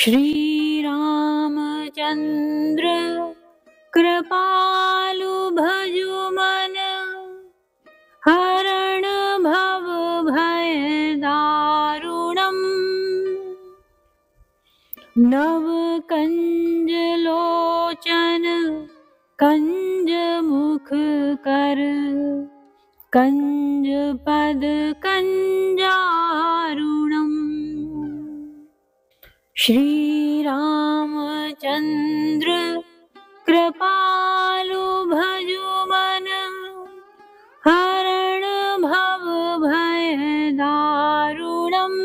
श्रीरामचन्द्र कृपालु भजुमन हरण भव भय दारुणम् नव कंज लोचन कंज मुख कर कंज पद कंजारुणम् श्रीरामचन्द्र कृपालु भजुमन हरण भव भय दारुणम्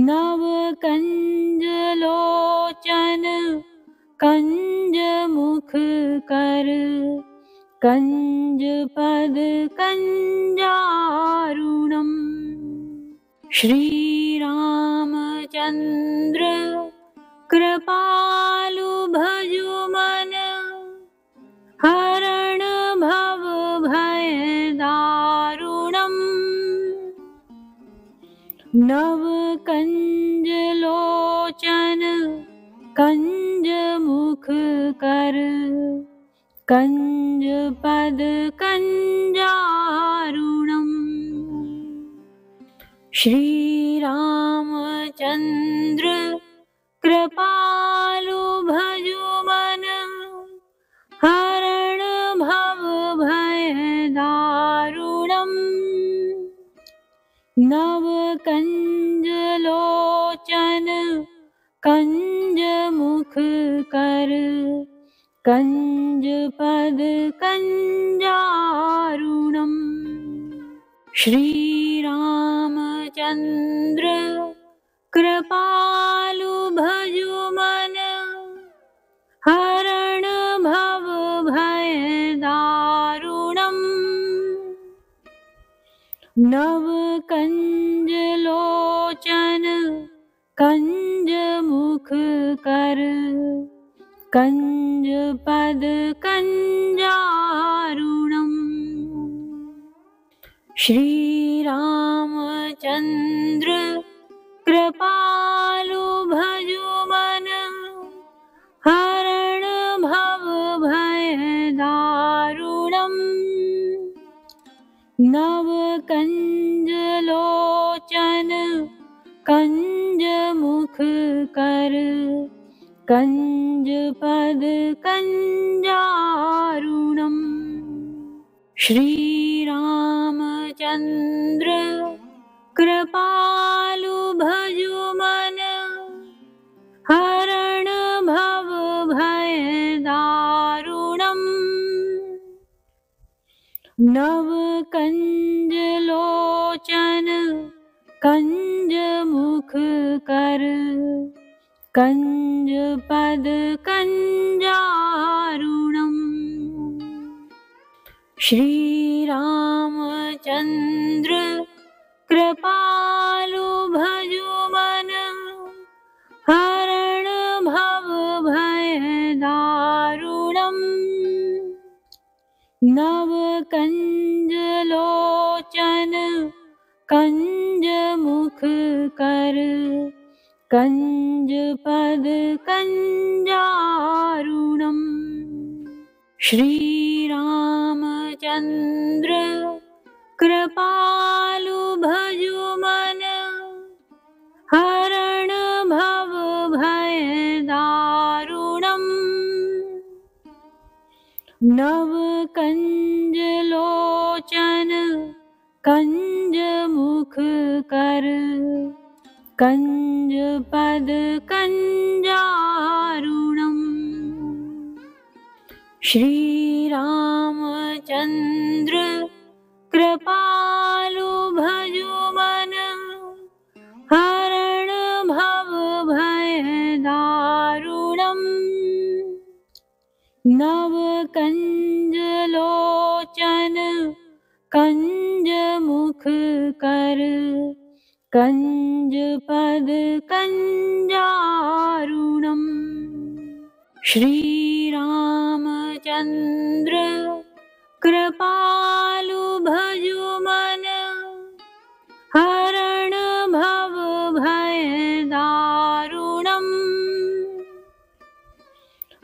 नव कंज लोचन कंज मुख कर कंज पद कंजारुणम् श्रीरामचन्द्र कृपालु भजुमन हरण भव भय दारुणम् नव कंज लोचन कंज मुख कर कंज पद कंजारुणम् श्रीरामचन्द्र कृपालु भजुमन हरण भव भय दारुणम् नव कंज लोचन कंज मुख कर कंज पद कंजारुणम् श्रीरामचन्द्र कृपालु भजुमन हरण भव भय दारुणम् नव कंज लोचन कंज मुख कर कंज पद कंजारुणम् श्रीरामचन्द्र कृपालु भजुमन हरण भव भय दारुणम् नव कंज लोचन कंज मुख कर कंज पद कंजारुणम् श्रीरामचन्द्र कृपालु भजुमन हरण भव भय दारुणम् नव कंज लोचन कंज मुख कर कंज पद कंजारुणम् श्रीरामचन्द्र कृपालु भजुमन हरण भव भय दारुणम् नव कंज लोचन कंज मुख कर कंज पद कंजारुणम् श्रीरामचन्द्र कृपालु भजुमन हरण भव भय दारुणम् नव कंज लोचन कंज मुख कर कंज पद कंजारुणम् श्रीरामचन्द्र कृपालु भजुमन हरण भव भय दारुणम् नव कंज लोचन कंज मुख कर कंज पद कंजारुणम् श्रीरामचन्द्र कृपालु भजुमन हरण भव भय दारुणम्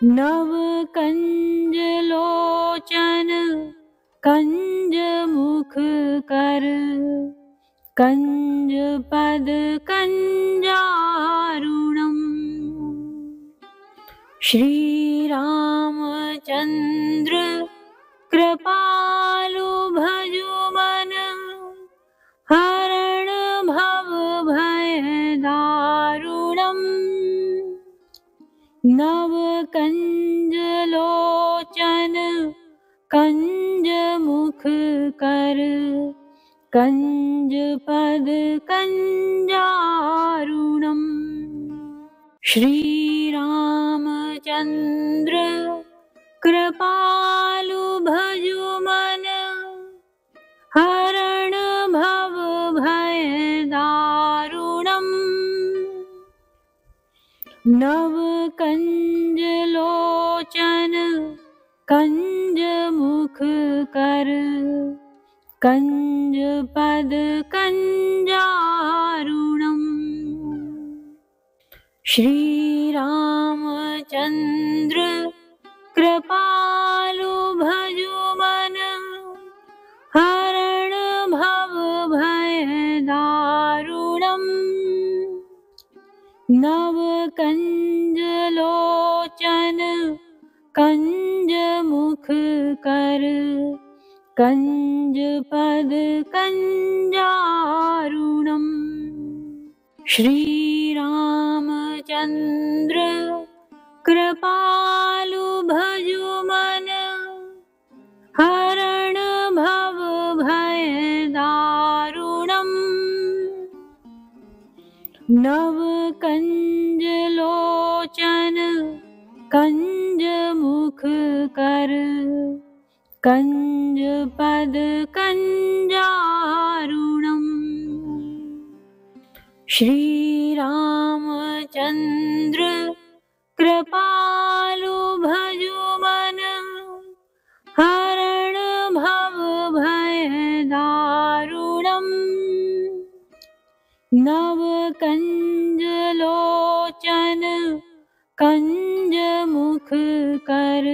नव कंज लोचन कंज मुख कर कंज पद कंजारुणम। श्री रामचंद्र कृपालु भजुमन हरण भव भय दारुणम। नव कंज लोचन कंज मुख कर कंज पद कंजारुणम। श्री रामचंद्र कृपालु भजुमन हरण भव भय दारुणम। नव कंज लोचन कंज मुख कर कंज पद कंजारुणम। श्री रामचंद्र कृपालु भजुमन हरण भव भय दारुणम। नव कंज लोचन कंज मुख कर कंज पद कंजारुणम। श्री रामचंद्र कृपालु भजुमन हरण भव भय दारुणम। नव कंज लोचन कंज मुख कर कंज पद कंजारुणम। श्री रामचंद्र कृपालु भजुमन हरण भव भय दारुणम। नव कंज लोचन कंज मुख कर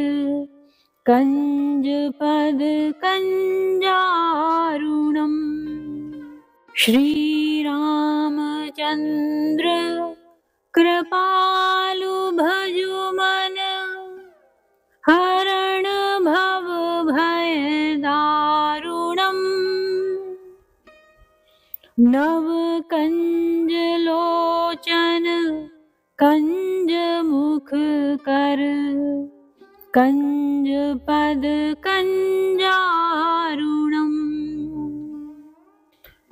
कंज पद कंजारुणम। श्री रामचंद्र कृपालु भजुमन हरण भव भय दारुणम। नव कंज लोचन कंज मुख कर कंज पद कंजारुणम।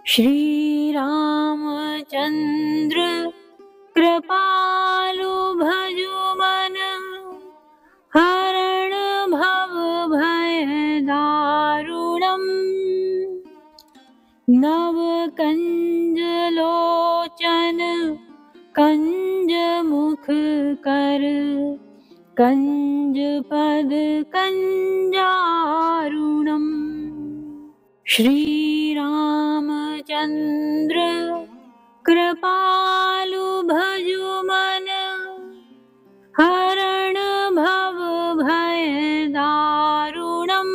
श्री रामचंद्र कृपालु भजुमन हरण भव भय दारुणम। नव कंज लोचन कंज मुख कर कंज पद कंजारुणम। श्री रामचंद्र कृपालु भजुमन हरण भव भय दारुणम।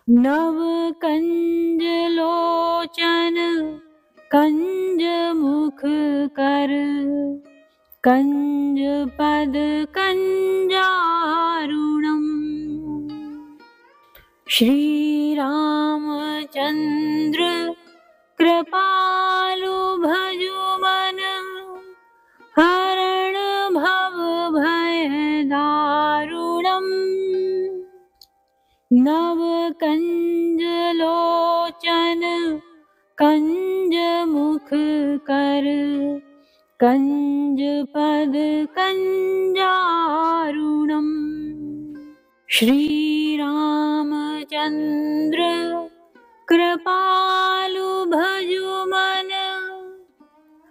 नव कंज लोचन कंज मुख कर कंज पद कंजारुणम। श्री रामचंद्र कृपालु भजुमन हरण भव भय दारुणम। नव कंज लोचन कंज मुख कर कंज पद कंजारुणम। श्री रामचंद्र कृपालु भजुमन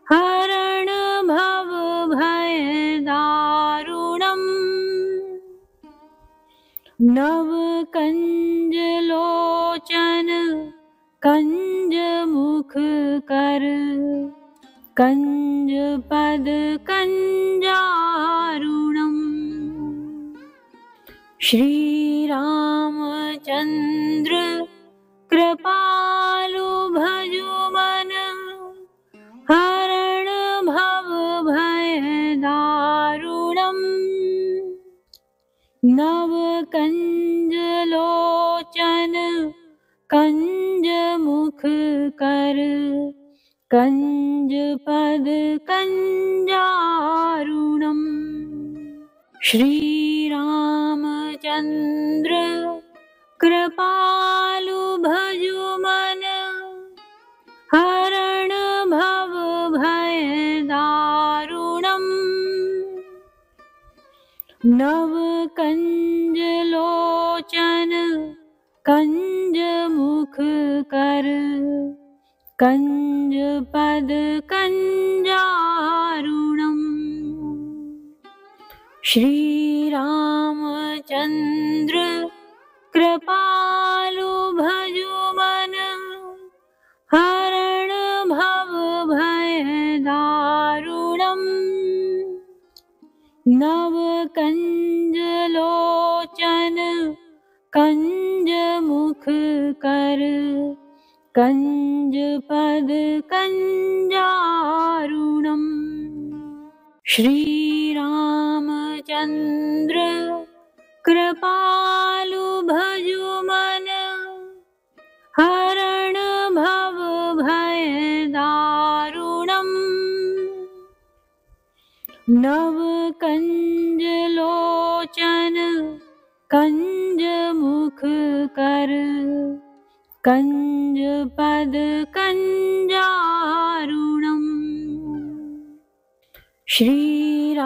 हरण भव भय दारुणम। नव कंज लोचन कंज मुख कर कञ्जपदकञ्जारुणम् श्रीरामचन्द्र कृपालु भजुमन हरण भवभयदारुणम् नवकञ्जलोचन कञ्जमुखकर कञ्जपदकञ्जारुणम् श्रीरामचन्द्र कृपालु भजुमन हरण भवभयदारुणम् नवकञ्जलोचन कञ्जमुखकर कञ्जपदकञ्जारुणम् श्रीरामचन्द्र कृपालु भजुमन हरण भवभयदारुणम् नवकञ्जलोचन कञ्जमुखकर कञ्जपदकञ्जारुणम् श्रीरामचन्द्र कृपालु भजुमन हरण भवभयदारुणम् नवकञ्जलोचन कञ्जमुखकर कञ्जपदकञ्जारुणम् श्रीरामचन्द्र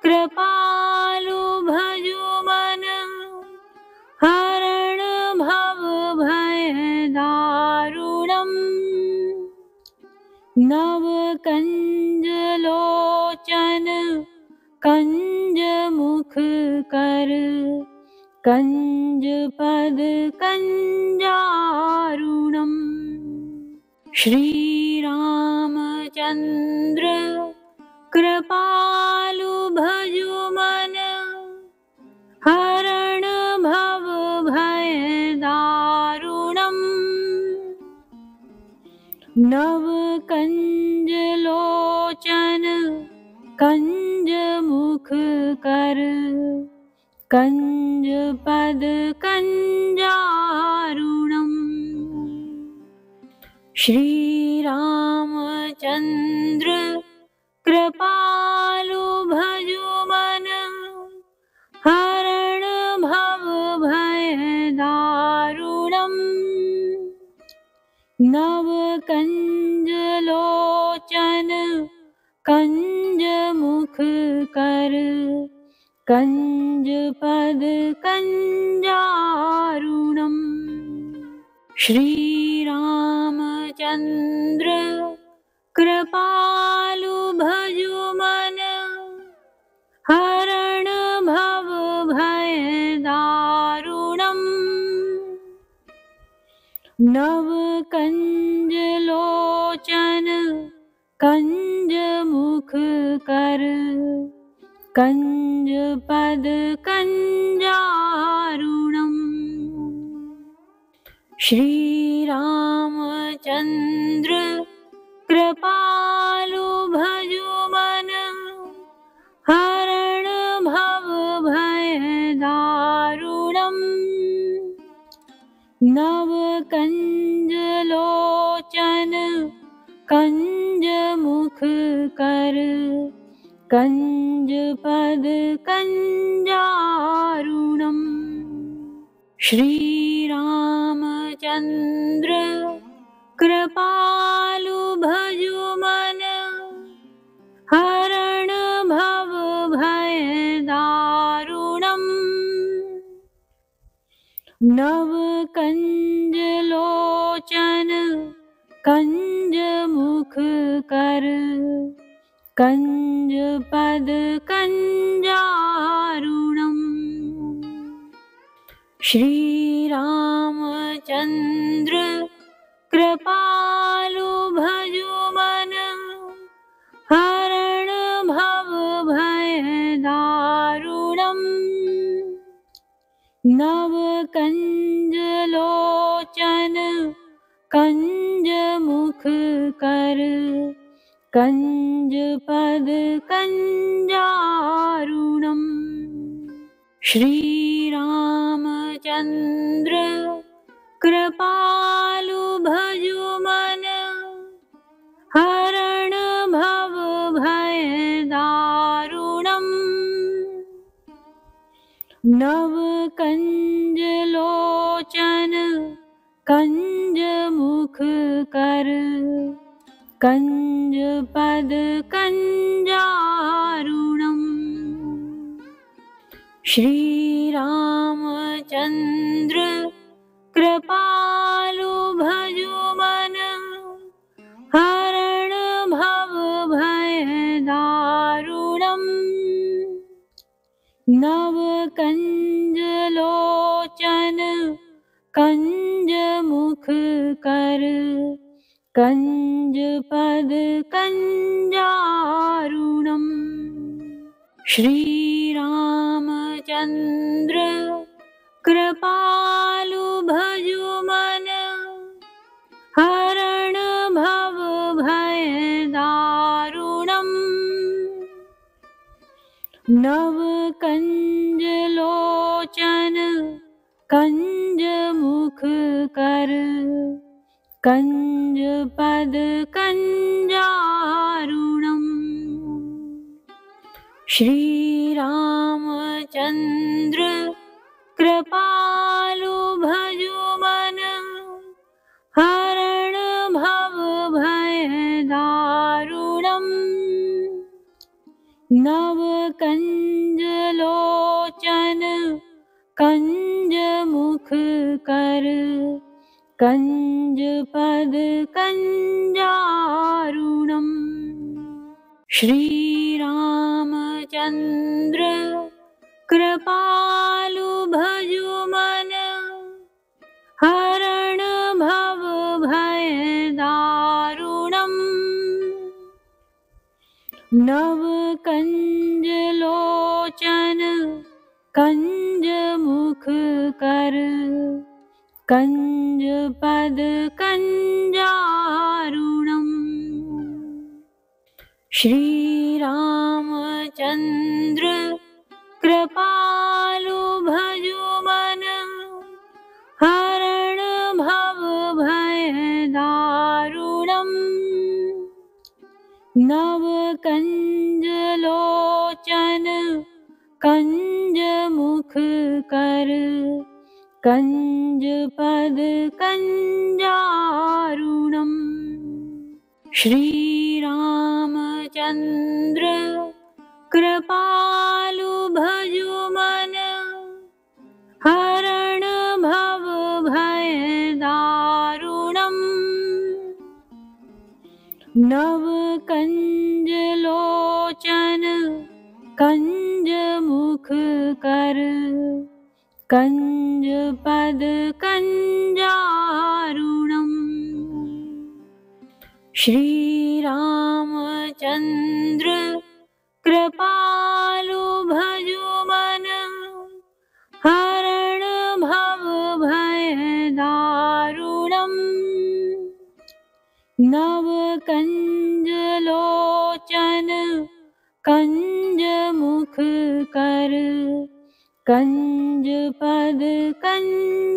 कृपालु भजुमन हरण भवभयदारुणम् नवकञ्जलोचन कञ्जमुखकर कञ्जपदकञ्जारुणम् श्रीरामचन्द्र कृपालु भजुमन हरण भवभयदारुणम् नवकञ्जलोचन कञ्जमुखकर कञ्जपदकञ्जारुणम् श्रीरामचन्द्र कृपालु भजुमन हरण भवभयदारुणम् नवकञ्जलोचन कञ्जमुखकर कञ्जपदकञ्जारुणम् श्रीरामचन्द्र कृपालु भजुमन हरण भवभयदारुणम् नवकञ्जलोचन कञ्जमुखकर कञ्जपदकञ्जारुणम् श्रीरामचन्द्र कृपालु भजुमन हरण भवभयदारुणम् नवकञ्जलोचन कञ्जमुखकर कञ्जपदकञ्जारुणम् श्रीरामचन्द्र कृपालु भजुमन हरण भवभयदारुणम् नवकञ्जलोचन कञ्जमुखकर कञ्जपदकञ्जारुणम् श्रीरामचन्द्र कृपालु नव कंज लोचन कंज मुख कर कंज पद कंजारुणम। श्री रामचंद्र कृपालु भजुमन हरण भव भय दारुणम। नव कंज लोचन कंज मुख कर कंज पद कंजारुणम। श्री रामचंद्र कृपालु भजुमन हरण भव भय दारुणम। नव कंज लोचन कंज मुख कर कंज पद कंजारुणम। श्री रामचंद्र कृपालु भजुमन हरण भव भय दारुणम। नव कंज लोचन कंज मुख कर कंज पद कंजारुणम। श्री रामचंद्र कृपालु भजुमन हरण भव भय दारुणम। नव कंज लोचन कंज मुख कर कंज पद कंजारुणम। श्री रामचंद्र कृपालु भजुमन हरण भव भय दारुणम। नव कंज लोचन कंज मुख कर कंज पद कंजारुणम। श्री रामचंद्र कृपालु भजुमन हरण भव भय दारुणम। नव कंज लोचन कंज मुख कर कंज पद कंजारुणम। श्री रामचंद्र कृपालु भजुमन हरण भव भय दारुणम। नव कंज लोचन कंज मुख कर कंज पद कंजारुणम। श्री रामचंद्र कृपालु भजुमन हरण भव भय दारुणम। नव कंज लोचन कंज मुख कर कंज पद कंजारुणम।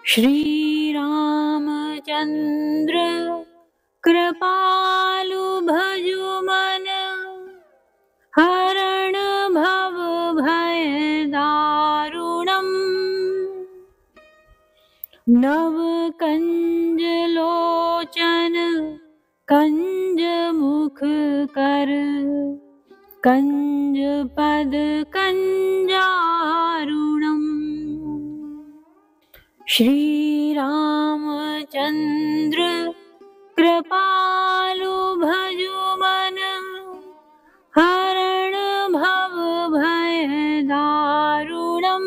श्री रामचंद्र कृपालु भजुमन हरण भव भय दारुणम। नव कंज लोचन कंज मुख कर कंज पद कंजारुणम। श्री रामचंद्र कृपालु भजुमन हरण भव भय दारुणम।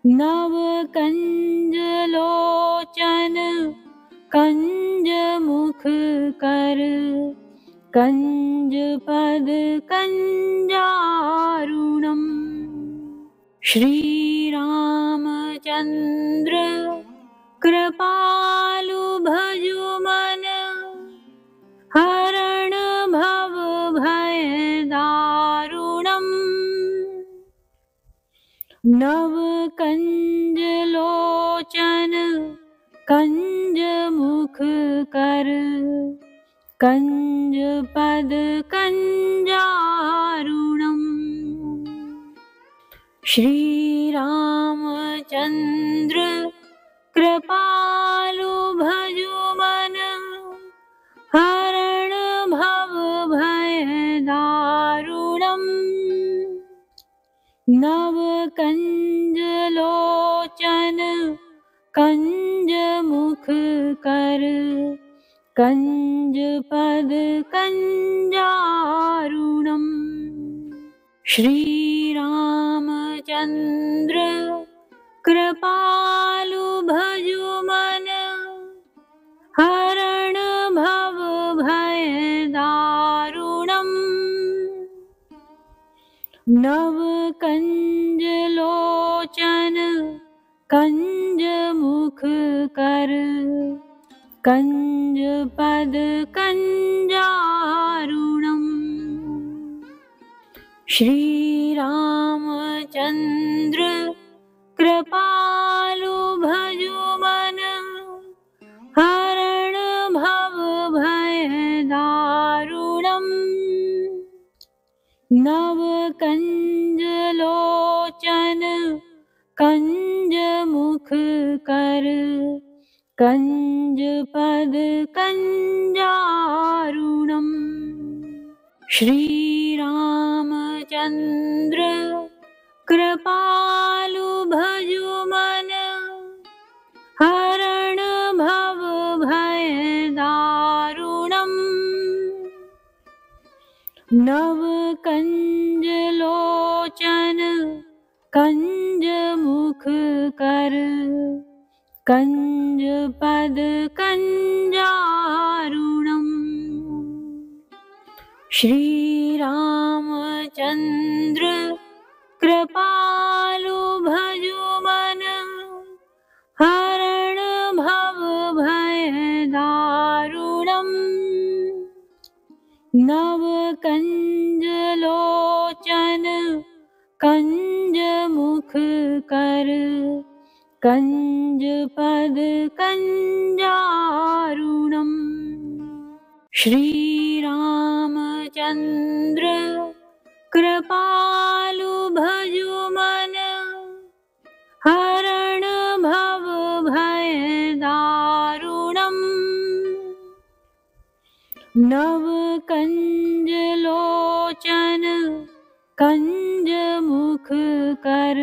नव कंज लोचन कंज मुख कर कंज पद कंजारुणम। श्री रामचंद्र कृपालु भजु मन, हरण भव भय दारुणम्। नव कंज लोचन कंज मुख कर, कंज पद कंजारुणम्। श्री रामचंद्र कृपालु भजु मन, हरण भव भय दारुणम्। नव कंज लोचन कंज मुख कर, कंज पद कंजारुणम्। श्री रामचंद्र कृपालु भजु मन, हरण भव भय दारुणम्। नव कंज लोचन कंज मुख कर, कंज पद कंजारुणम्। श्री रामचंद्र कृपालु भजु मन, हरण भव भय दारुणम्। नव कंज लोचन कंज मुख कर, कंज पद कंजारुणम्। श्री रामचंद्र कृपालु भजु मन, हरण भव भय दारुणम्। नव कंज लोचन कंज मुख कर, कंज पद कंजारुणम्। श्री रामचंद्र कृपालु भजु मन, हरण भव भय दारुणम्। नव कंज लोचन कंज मुख कर, कंज पद कंजारुणम्। श्री रामचंद्र कृपालु भजु मन, हरण भव भय दारुणम्। नव कंज लोचन कंज मुख कर,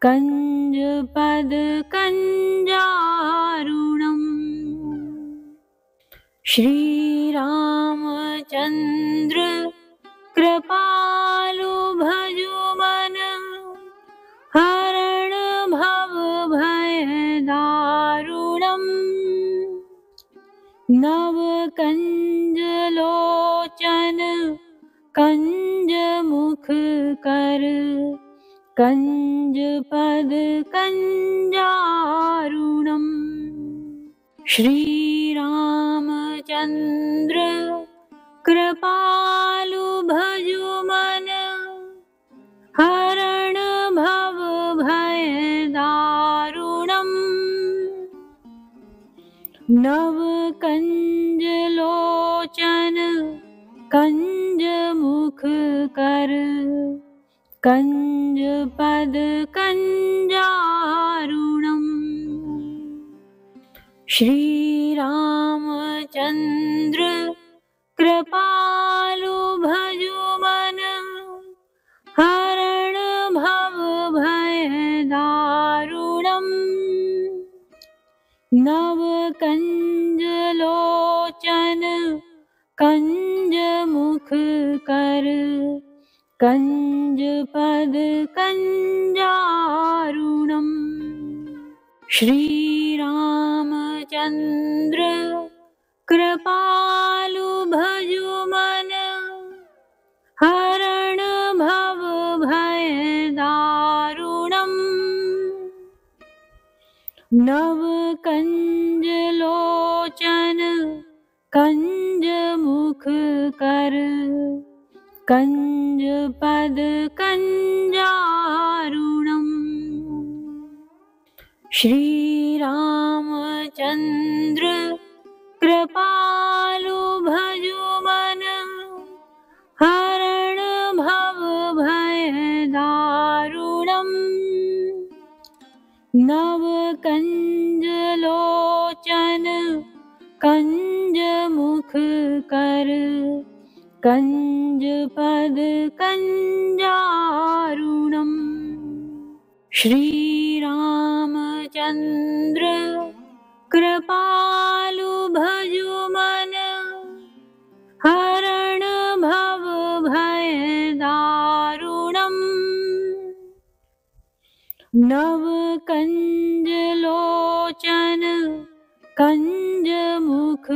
कंज पद कंजारुणम्। श्री रामचंद्र कृपालु भजु मन, हरण भव भय दारुणम्। नव कंज लोचन कंज मुख कर, कंज पद कंजारुणम्। श्री रामचंद्र कृपालु भजु मन, हरण भव भय दारुणम्। नव कंज लोचन कंज मुख कर, कंज पद कंजारुणम्। श्री रामचंद्र कृपालु भजु मन, हरण भव भय दारुणम्। नव कंज लोचन कंज मुख कर, कंज पद कंजारुणम्। श्री रामचंद्र कृपालु भजु मन, हरण भव भय दारुणम्। नव कंजलोचन कंज मुख कर कंज पद कंजारुणम् श्री रामचंद्र कृपालु भजु मन हरण भव भय दारुणम् नव कंजलोचन कंज मुख कर कंज पद कंजारुणम् श्री रामचंद्र कृपालु भजु मन हरण भव भय दारुणम् नव कंजलोचन कंज मुख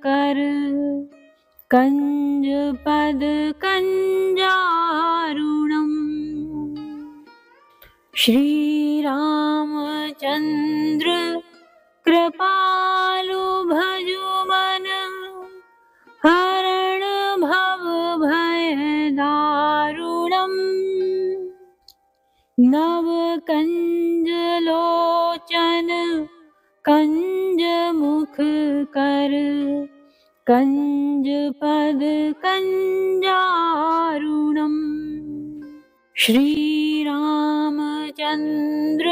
कर कंज पद कंजारुणम् श्री रामचंद्र कृपालु भजु मन हरण भव भय दारुणम् नव कंजलोचन कंज मुख कर कंज पद कंजारुणम् श्री रामचंद्र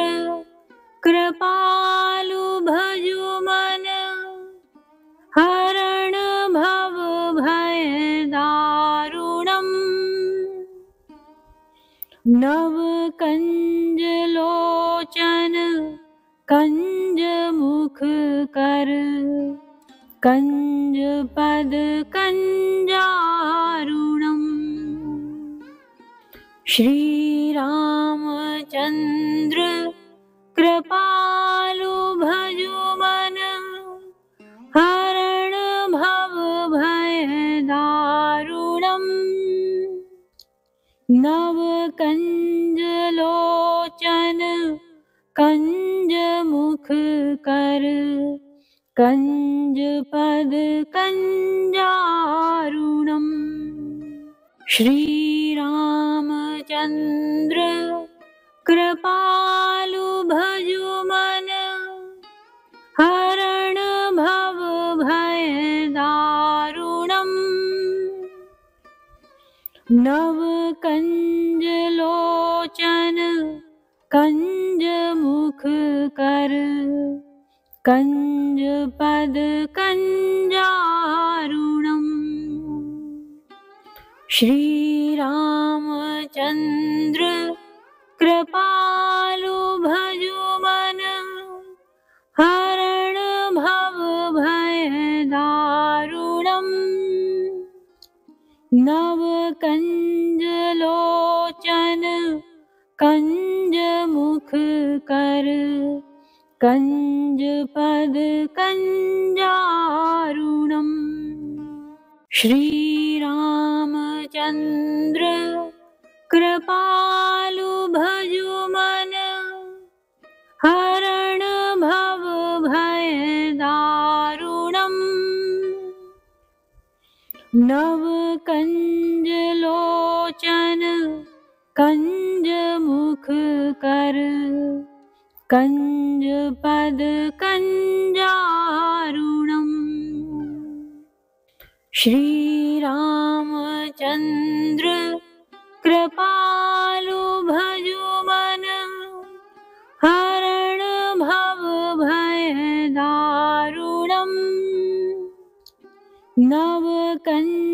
कृपालु भजु मन हरण भव भय दारुणम् नव कंजलोचन कंज मुख कर कंज पद कंजारुणम् श्री रामचंद्र कृपालु भजु मन हरण भव भय दारुणम् नव कंजलोचन कंज मुख कर कंज पद कंजारुणम् श्री रामचंद्र कृपालु भजु मन हरण भव भय दारुणम् नव कंजलोचन कंज मुख कर कंज पद कंजारुणम् श्री रामचंद्र कृपालु भजु मन हरण भव भय दारुणम् नव कंजलोचन कंज मुख कर कंज पद कंजारुणम् श्री रामचंद्र कृपालु भजु मन हरण भव भय दारुणम् नव कंजलोचन कंज मुख कर कंज पद कंजारुणम् श्री रामचंद्र कृपालु भजु मन हरण भव भय दारुणम् नव कंजलोचन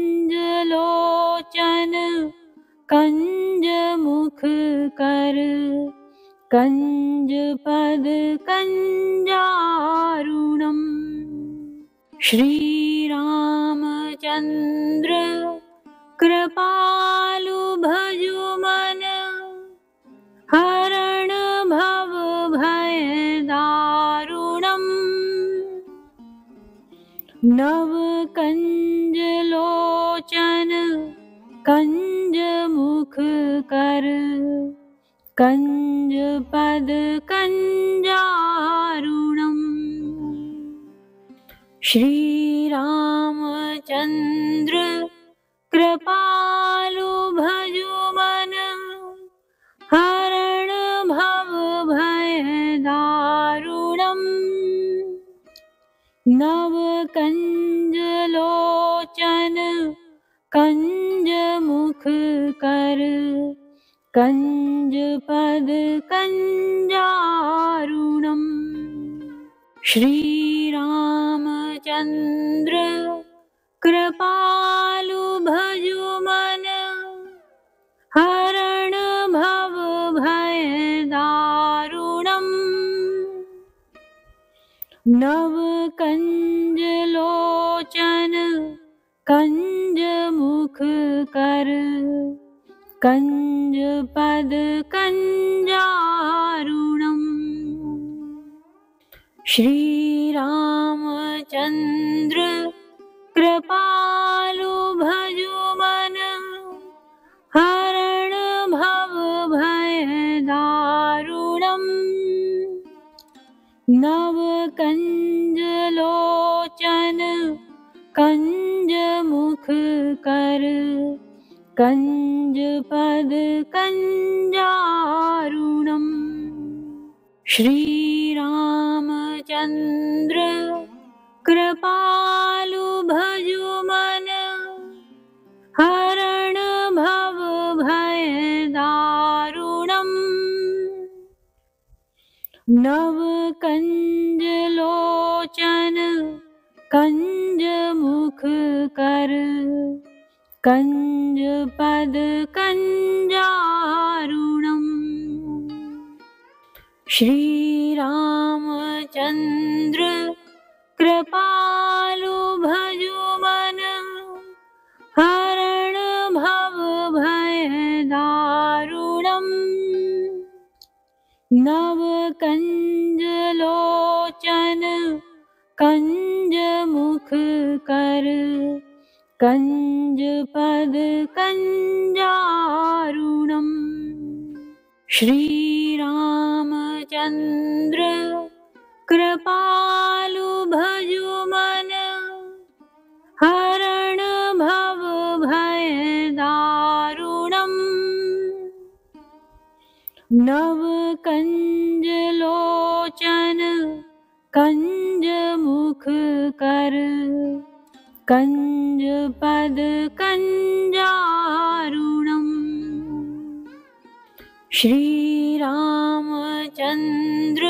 कंज मुख कर कंज पद कंजारुणम् श्री रामचंद्र कृपालु भजु मन हरण भव भय दारुणम् नव कंजलोचन कंज मुख कर कंज पद कंजारुणम् श्री रामचंद्र कृपालु भजो मन, हरण भव भय दारुणम्। नव कंज लोचन कंज मुख कर, कंज पद कंजारुणम्। श्री रामचंद्र कृपालु भजो मन, हरण भव भय दारुणम्। नव कंज लोचन कंज मुख कर, कंज पद कंजारुणम्। श्री रामचंद्र कृपालु भजो मन, हरण भव भय दारुणम्। नव कंज लोचन कंज मुख कर, कंज पद कंजारुणम्। श्री रामचंद्र कृपालु भजो मन, हरण भव भय दारुणम्। नव कंज लोचन कंज मुख कर, कंज पद कंजारुणम्। श्री रामचंद्र कृपालु भजो मन, हरण भव भय दारुणम्। नव कंज लोचन कंज मुख कर, कंज पद कंजारुणम्। श्री रामचंद्र कृपालु भजो मन, हरण भव भय दारुणम्। नव कंज लोचन कंज मुख कर, कंज पद कंजारुणम्। श्री रामचंद्र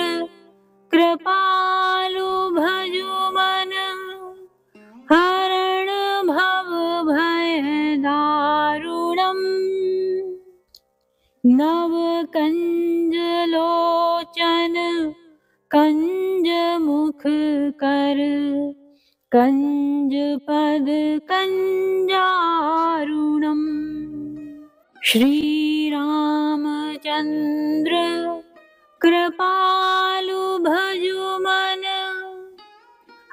कृपालु भजो मन, हरण भव भय दारुणम्। नव कंज लोचन कंज मुख कर, कंज पद कंजारुणम्। श्री रामचंद्र कृपालु भजो मन,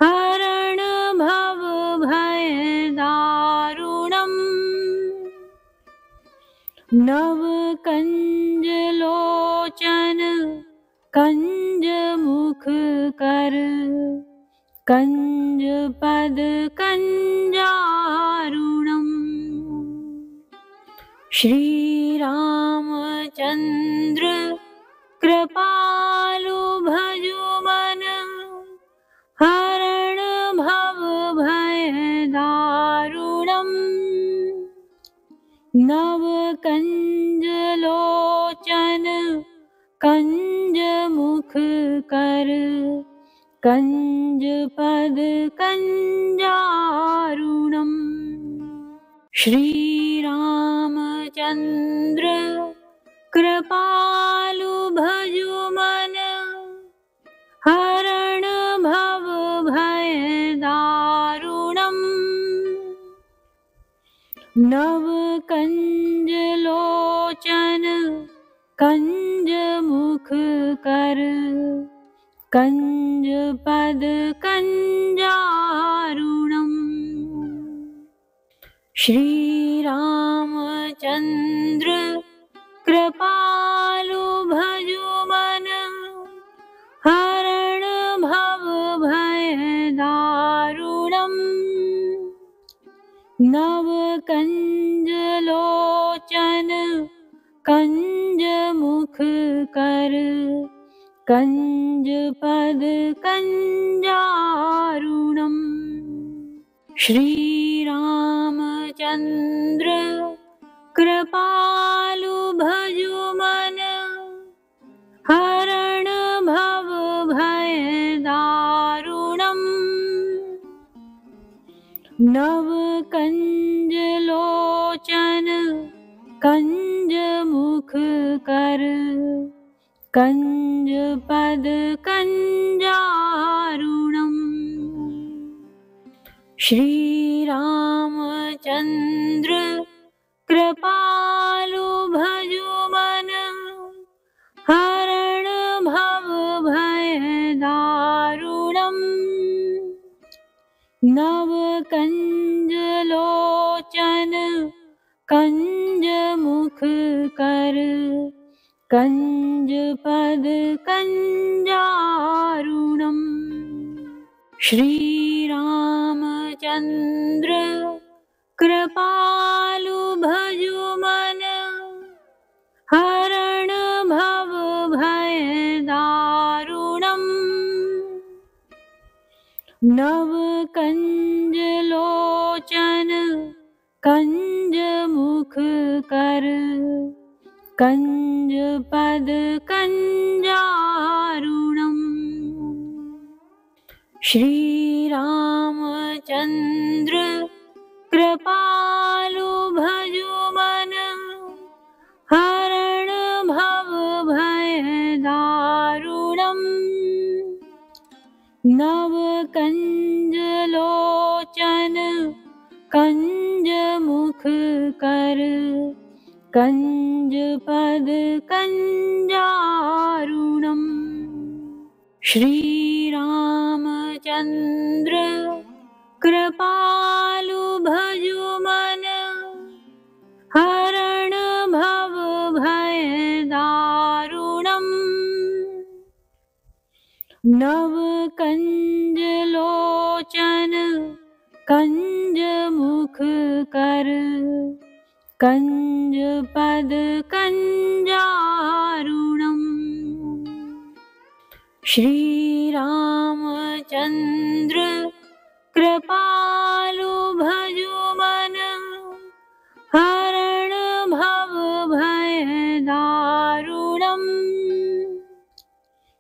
हरण भव भय दारुणम्। नव कंज लोचन कंज मुख कर, कंज पद कंजारुणम्। श्री रामचंद्र कृपालु भजो मन, हरण भव भय दारुणम्। नव कंज लोचन कंज मुख कर, कंज पद कंजारुणम्। श्री रामचंद्र कृपालु भजो मन, हरण भव भय दारुणम्। नव कंज लोचन कंज मुख कर, कंज पद कंजारुणम्। श्री रामचंद्र कृपालु भजो मन, हरण भव भय दारुणम्। नवकञ्जलोचन कञ्जमुखकर कञ्जपदकञ्जारुणम् श्रीरामचन्द्र कृपालु भजुमन हरण भव भय दारुणम् नवकञ्जलोचन कञ्जमुखकर कञ्जपदकञ्जारुणम् श्रीरामचन्द्र कृपालु भजुमन हरण भव भय दारुणम् नवकञ्जलोचन कञ्जमुखकर कञ्जपदकञ्जारुणम् श्रीरामचन्द्र कृपालु भजुमन हरण भव भय दारुणम् नवकञ्जलोचन कञ्जमुखकर कञ्जपदकञ्जारुणम् श्रीरामचन्द्र कृपालु भजुमन हरण भव भय दारुणम् नवकञ्जलोचन कञ्जमुखकर कञ्जपदकञ्जारुणम् श्रीरामचन्द्र कृपालु भजुमन हरण भव भय दारुणम् नवकञ्जलोचन कञ्जमुखकर कञ्जपदकञ्जारुणम् श्रीरामचन्द्र कृपालु भजुमन हरण भव भय दारुणम्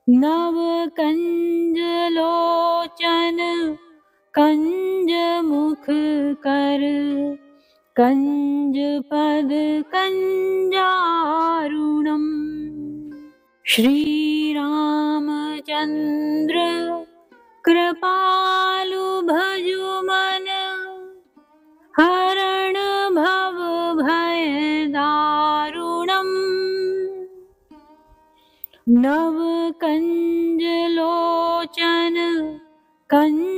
नवकञ्जलोचन कञ्जमुखकर कञ्जपदकञ्जारुणम् श्रीरामचन्द्र कृपालु भजुमन हरण भव भय दारुणम् नवकञ्जलोचन कञ्जमुखकर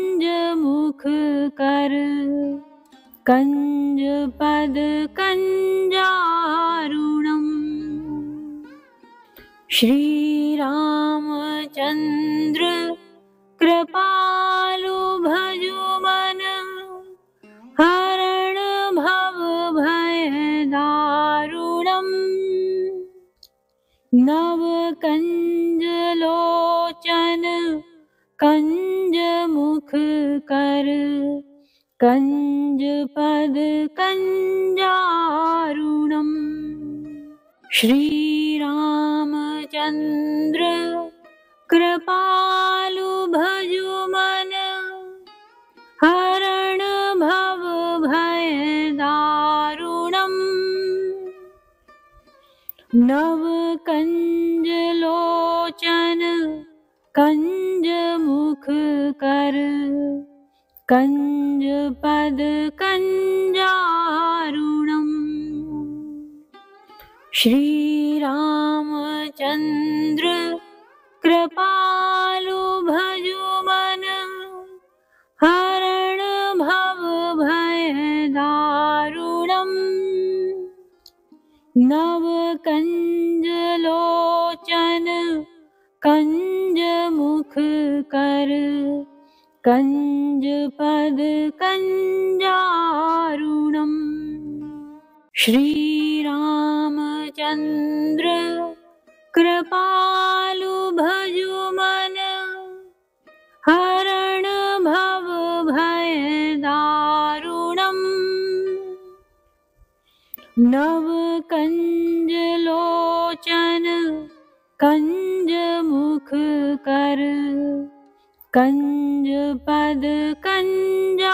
कञ्जपदकञ्जारुणम् श्रीरामचन्द्र कृपालु भजुमन हरण भव भय दारुणम् नवकञ्जलोचन कञ्जमुखकर कञ्जपदकञ्जारुणम् श्रीरामचन्द्र कृपालु भजुमन हरण भव भय दारुणम् नवकञ्जलोचन कञ्जमुखकर कञ्जपदकञ्जारुणम् श्रीरामचन्द्र कृपालु भजुमन हरण भव भय दारुणम् नवकञ्जलोचन कञ्जमुखकर कञ्जपदकञ्जारुणम् श्रीरामचन्द्र कृपालु भजुमन हरण भव भय दारुणम् नव कंज लोचन कंज मुख कर कंज पद कंजारुणम्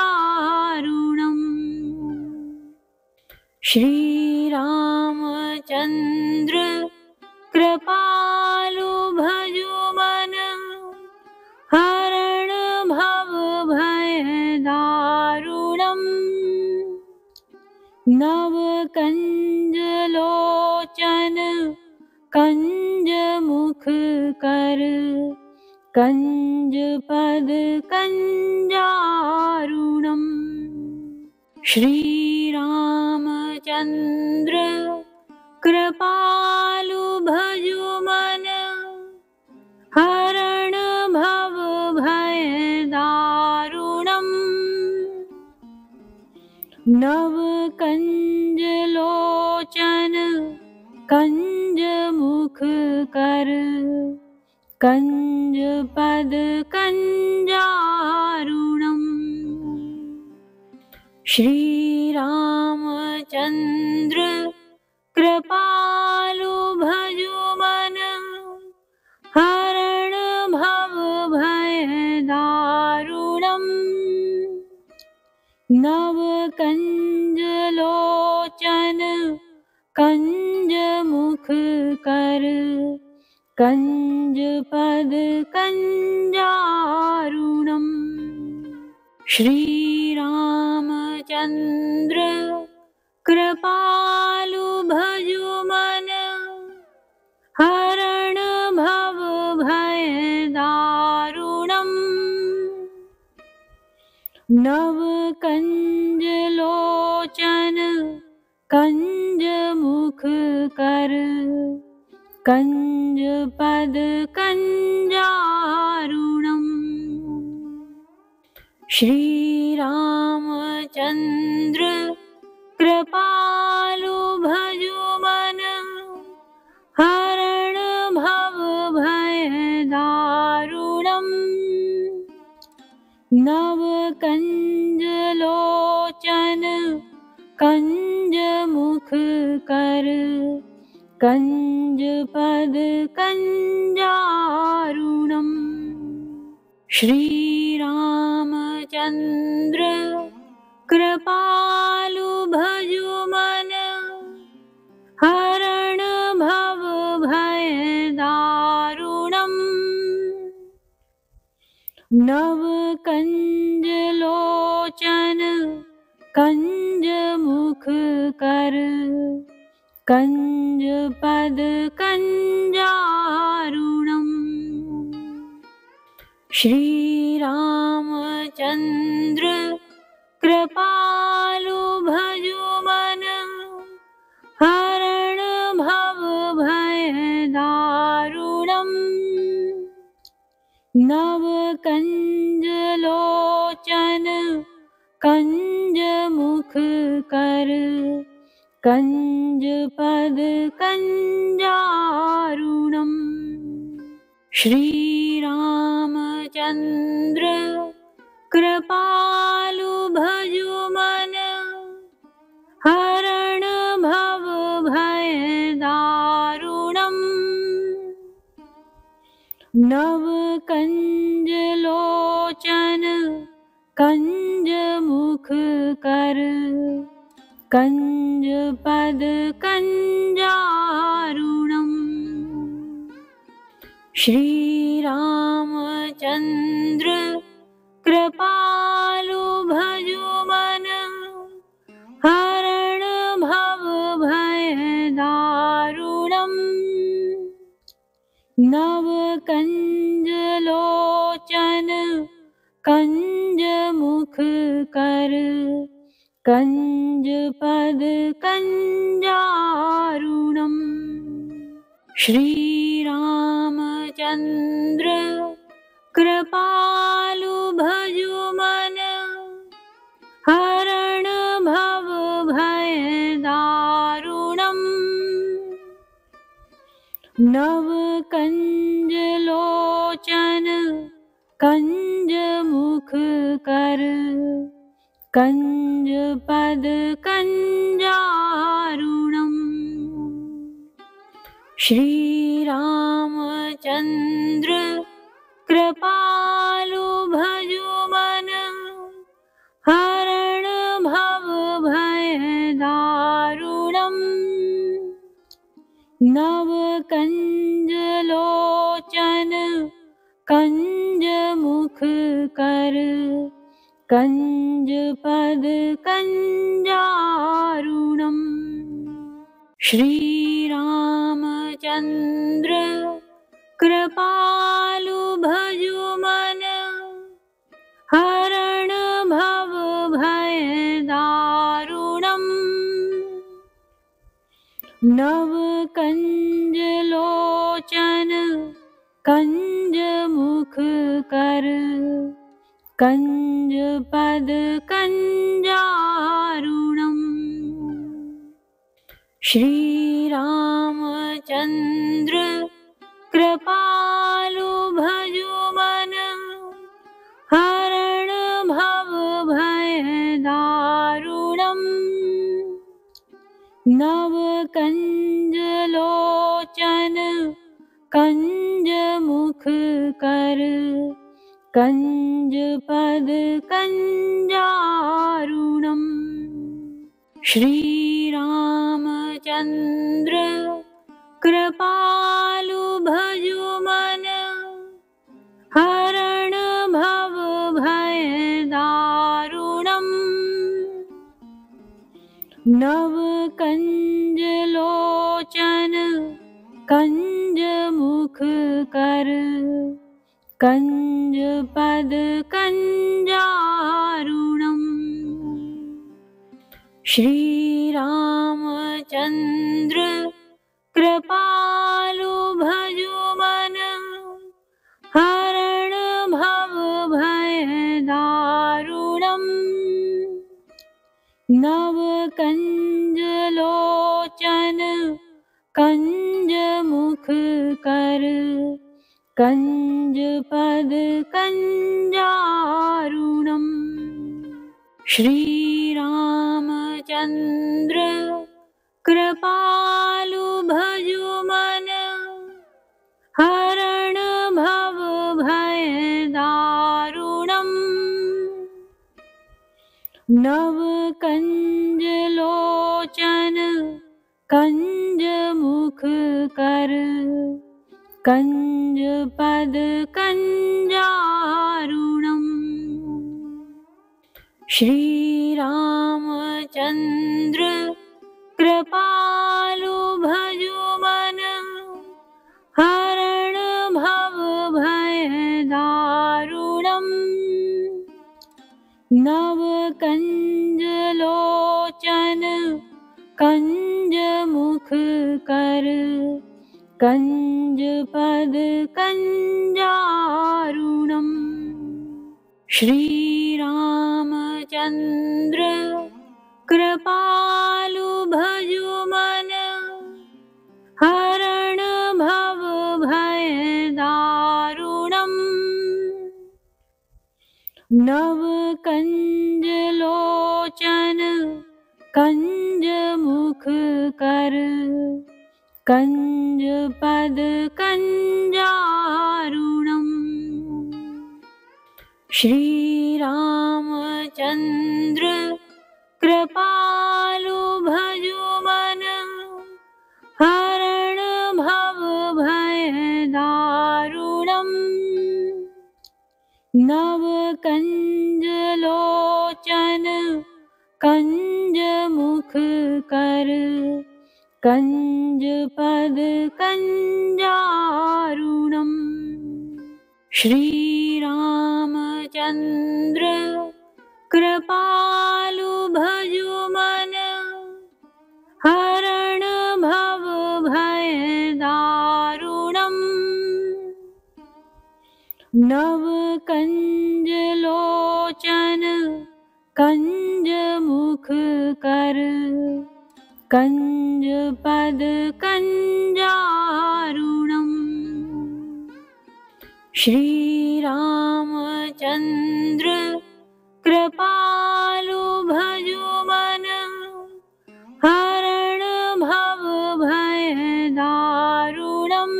श्रीरामचन्द्र कृपालु भजुमन हरण भव भय दारुणम् नव कंज लोचन कंज मुख कर कंज पद कंजारुणम् श्रीरामचन्द्र कृपालु भजुमन हरण भव भय दारुणम् नव कंज लोचन कंज मुख कर कंज पद कंजारुणम् श्रीरामचन्द्र कृपालु भजुमन हरण भव भय दारुणम् नव कंज लोचन कंज मुख कर कंज पद कंजारुणम् श्रीरामचन्द्र कृपालु भजुमन हरण भव भय दारुणम् नव कंज लोचन कंज मुख कर कंज पद कंजारुणम् श्रीरामचन्द्र कृपालु भजुमन हरण भव भय दारुणम् नव कंज लोचन कंज मुख कर कंज पद कंजारुणम् श्रीरामचन्द्र कृपालु भजुमन हरण भव भय दारुणम् नव कंज लोचन कंज मुख कर कंज पद कंजारुणम् श्रीरामचन्द्र कृपालु भजुमन हरण भव भय दारुणम् नव कंज लोचन कंज मुख कर कंज पद कंजारुणम् श्रीरामचन्द्र कृपालु भजुमन हरण भव भय दारुणम् नव कंज लोचन कंज मुख कर कंज पद कंजारुणम् श्रीरामचन्द्र कृपालु भजुमन हरण भव भय दारुणम् नव कंज लोचन कंज मुख कर कंज पद कंजारुणम् श्रीरामचन्द्र कृपालु भजु नव कंज लोचन कंज मुख कर कंज पद कंजारुणम। श्री रामचंद्र कृपालु भजुमन हरण भव भय दारुणम्। नव कंज लोचन कंज मुख कर कंज पद कंजारुणम्। श्री रामचंद्र कृपालु भजुमन हरण भव भय दारुणम्। नव कंज लोचन कंज मुख कर कंज पद कंजारुणम्। श्री रामचंद्र कृपालु भजुमन हरण भव भय दारुणम्। नव कंज लोचन कंज मुख कर कंज पद कंजारुणम्। श्री रामचंद्र कृपालु भजुमन हरण भव भय दारुणम्। नव कंज लोचन कंज मुख कर कंज पद कंजारुणम्। श्री रामचंद्र कृपालु भजुमन हरण भव भय दारुणम्। नव कंज लोचन कंज मुख कर कंज पद कंजारुणम्। श्री रामचंद्र कृपालु भजुमन हरण भव भय दारुणम्। नव कंज लोचन कंज मुख कर कंज पद कंजारुणम्। श्री रामचंद्र कृपालु भजुमन हरण भव भय दारुणम्। नव कंज लोचन कंज मुख कर कंज पद कंजारुणम्। श्री रामचंद्र कृपालु भजुमन हरण भव भय दारुणम्। नव कंज लोचन कंज मुख कर कंज पद कंजारुणम्। श्री रामचंद्र कृपालु भजुमन हरण भव भय दारुणम्। नव कंज लोचन कंज मुख कर कंज पद कंजारुणम्। श्री रामचंद्र कृपालु भजुमन हरण भव भय दारुणम्। नव कंज लोचन कंज मुख कर कंज पद कंजारुणम्। श्री रामचंद्र कृपालु भजुमन, हरण भव भय दारुणम्।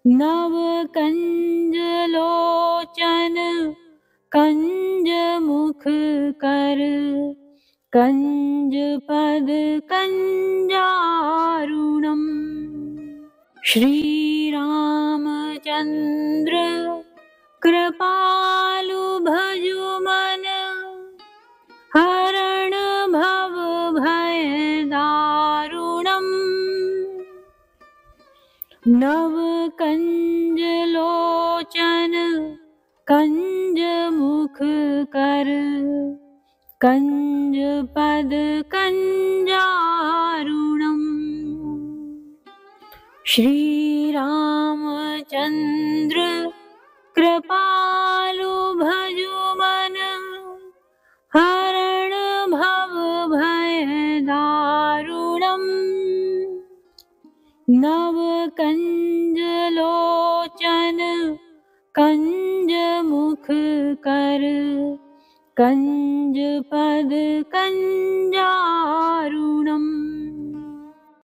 नव कंज लोचन कंज मुख कर, कंज पद कंजारुणम्। श्री रामचंद्र कृपालु भजुमन, हरण भव भय दारुणम्। नव कंज लोचन कंज मुख कर, कंज पद कंजारुणम्। श्री रामचंद्र कृपालु भजुमन, हरण भव भय दारुणम्। नव कंज लोचन कंज मुख कर, कंज पद कंजारुणम्।